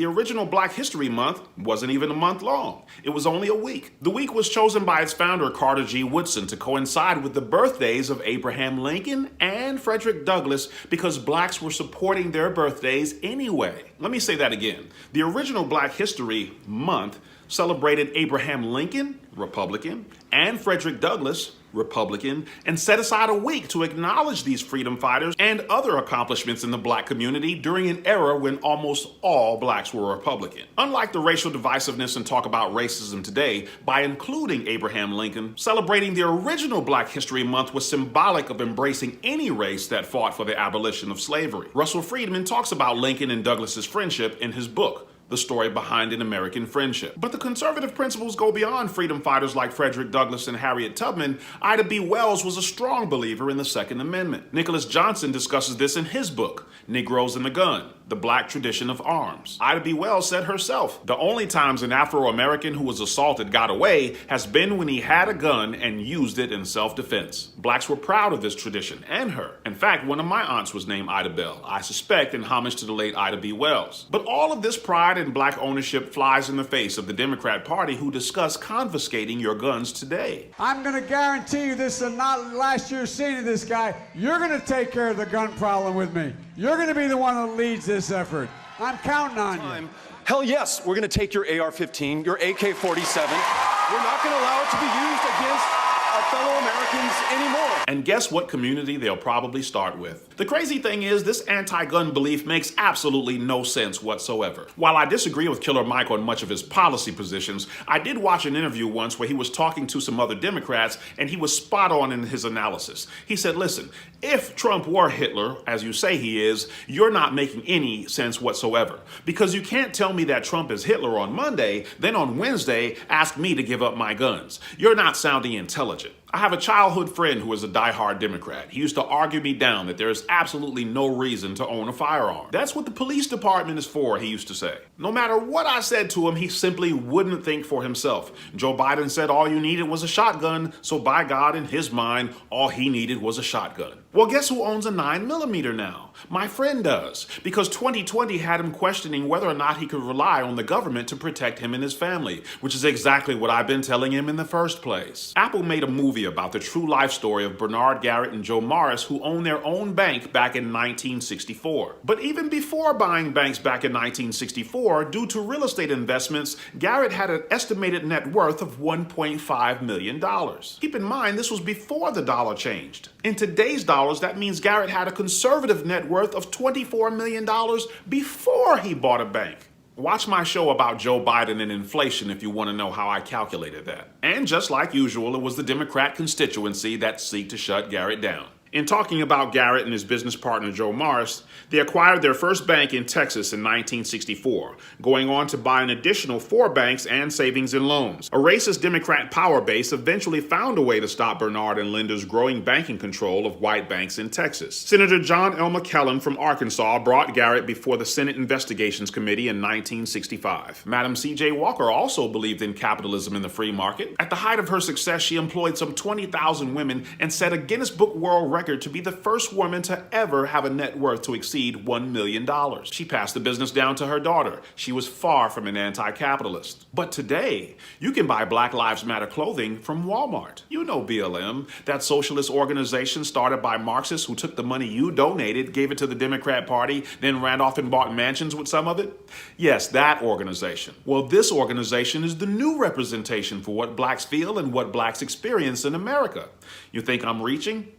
the original Black History Month wasn't even a month long. It was only a week. The week was chosen by its founder, Carter G. Woodson, to coincide with the birthdays of Abraham Lincoln and Frederick Douglass because blacks were supporting their birthdays anyway. Let me say that again. The original Black History Month celebrated Abraham Lincoln, Republican, and Frederick Douglass, Republican, and set aside a week to acknowledge these freedom fighters and other accomplishments in the black community during an era when almost all blacks were Republican. Unlike the racial divisiveness and talk about racism today, by including Abraham Lincoln, celebrating the original Black History Month was symbolic of embracing any race that fought for the abolition of slavery. Russell Friedman talks about Lincoln and Douglas's friendship in his book, The Story Behind an American Friendship. But the conservative principles go beyond freedom fighters like Frederick Douglass and Harriet Tubman. Ida B. Wells was a strong believer in the Second Amendment. Nicholas Johnson discusses this in his book, Negroes and the Gun, The Black Tradition of Arms. Ida B. Wells said herself, "The only times an Afro-American who was assaulted got away has been when he had a gun and used it in self-defense." Blacks were proud of this tradition and her. In fact, one of my aunts was named Ida Bell, I suspect in homage to the late Ida B. Wells. But all of this pride in black ownership flies in the face of the Democrat Party, who discuss confiscating your guns today. I'm going to guarantee you this is not last year's scene of this guy. You're going to take care of the gun problem with me. You're going to be the one that leads this effort. I'm counting on you. Hell yes, we're going to take your AR-15, your AK-47. We're not going to allow it to be used against our fellow Americans anymore. And guess what community they'll probably start with? The crazy thing is, this anti-gun belief makes absolutely no sense whatsoever. While I disagree with Killer Mike on much of his policy positions, I did watch an interview once where he was talking to some other Democrats, and he was spot on in his analysis. He said, listen, if Trump were Hitler, as you say he is, you're not making any sense whatsoever. Because you can't tell me that Trump is Hitler on Monday, then on Wednesday ask me to give up my guns. You're not sounding intelligent. I have a childhood friend who is a diehard Democrat. He used to argue me down that there is absolutely no reason to own a firearm. That's what the police department is for, he used to say. No matter what I said to him, he simply wouldn't think for himself. Joe Biden said all you needed was a shotgun, so by God, in his mind, all he needed was a shotgun. Well, guess who owns a 9mm now? My friend does, because 2020 had him questioning whether or not he could rely on the government to protect him and his family, which is exactly what I've been telling him in the first place. Apple made a movie about the true life story of Bernard Garrett and Joe Morris, who owned their own bank back in 1964. But even before buying banks back in 1964, due to real estate investments, Garrett had an estimated net worth of $1.5 million. Keep in mind, this was before the dollar changed. In today's dollars, that means Garrett had a conservative net worth of $24 million before he bought a bank. Watch my show about Joe Biden and inflation if you want to know how I calculated that. And just like usual, it was the Democrat constituency that seeked to shut Garrett down. In talking about Garrett and his business partner Joe Morris, they acquired their first bank in Texas in 1964, going on to buy an additional 4 banks and savings and loans. A racist Democrat power base eventually found a way to stop Bernard and Linda's growing banking control of white banks in Texas. Senator John L. McKellen from Arkansas brought Garrett before the Senate Investigations Committee in 1965. Madam C.J. Walker also believed in capitalism and the free market. At the height of her success, she employed some 20,000 women and set a Guinness Book World Record to be the first woman to ever have a net worth to exceed $1 million. She passed the business down to her daughter. She was far from an anti-capitalist. But today, you can buy Black Lives Matter clothing from Walmart. You know BLM, that socialist organization started by Marxists who took the money you donated, gave it to the Democrat Party, then ran off and bought mansions with some of it? Yes, that organization. Well, this organization is the new representation for what blacks feel and what blacks experience in America. You think I'm reaching?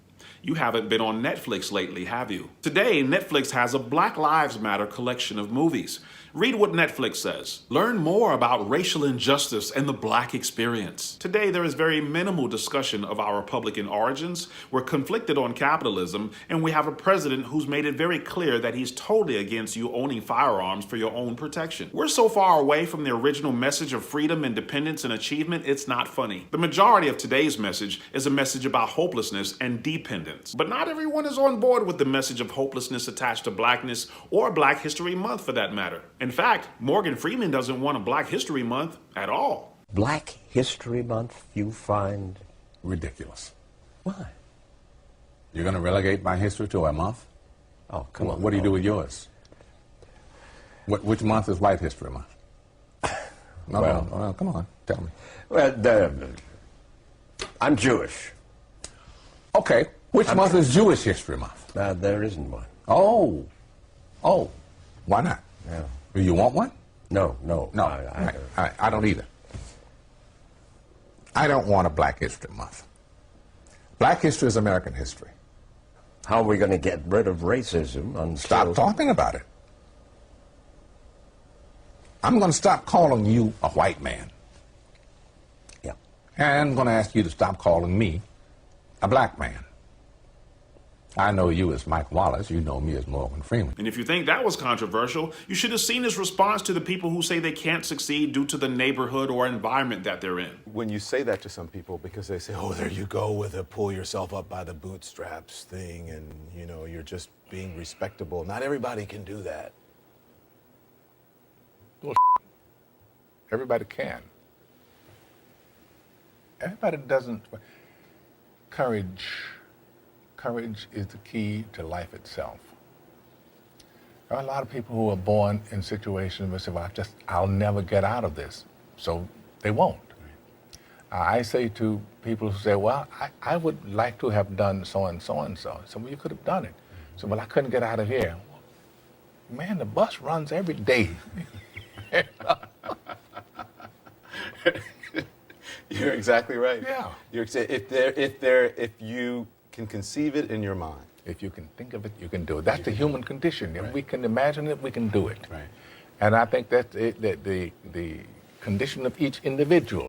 You haven't been on Netflix lately, have you? Today, Netflix has a Black Lives Matter collection of movies. Read what Netflix says. Learn more about racial injustice and the black experience. Today, there is very minimal discussion of our Republican origins. We're conflicted on capitalism, and we have a president who's made it very clear that he's totally against you owning firearms for your own protection. We're so far away from the original message of freedom, independence, and achievement, it's not funny. The majority of today's message is a message about hopelessness and dependence. But not everyone is on board with the message of hopelessness attached to blackness or Black History Month for that matter. In fact, Morgan Freeman doesn't want a Black History Month at all. Black History Month you find ridiculous. Why? You're going to relegate my history to a month? Oh, come on. What do you do with yours? Which month is White History Month? No, Well- well, come on, tell me. Well, I'm Jewish. Okay, which month is Jewish History Month? There isn't one. Oh, why not? Yeah. Do you want one? No. No, I don't either. I don't want a Black History Month. Black history is American history. How are we going to get rid of racism? Stop talking about it. I'm going to stop calling you a white man. Yeah. And I'm going to ask you to stop calling me a black man. I know you as Mike Wallace. You know me as Morgan Freeman. And if you think that was controversial, you should have seen his response to the people who say they can't succeed due to the neighborhood or environment that they're in. When you say that to some people, because they say, oh, there you go with a pull yourself up by the bootstraps thing, and, you know, you're just being respectable. Not everybody can do that. Everybody can. Everybody doesn't. Courage is the key to life itself. There are a lot of people who are born in situations where they say, well, I'll never get out of this. So they won't. I say to people who say, well, I would like to have done so and so and so. So, well, you could have done it. So, well, I couldn't get out of here. Man, the bus runs every day. You're exactly right. Yeah. If you can conceive it in your mind. If you can think of it, you can do it. That's the human condition. If we can imagine it, we can do it. Right. And I think that's the condition of each individual.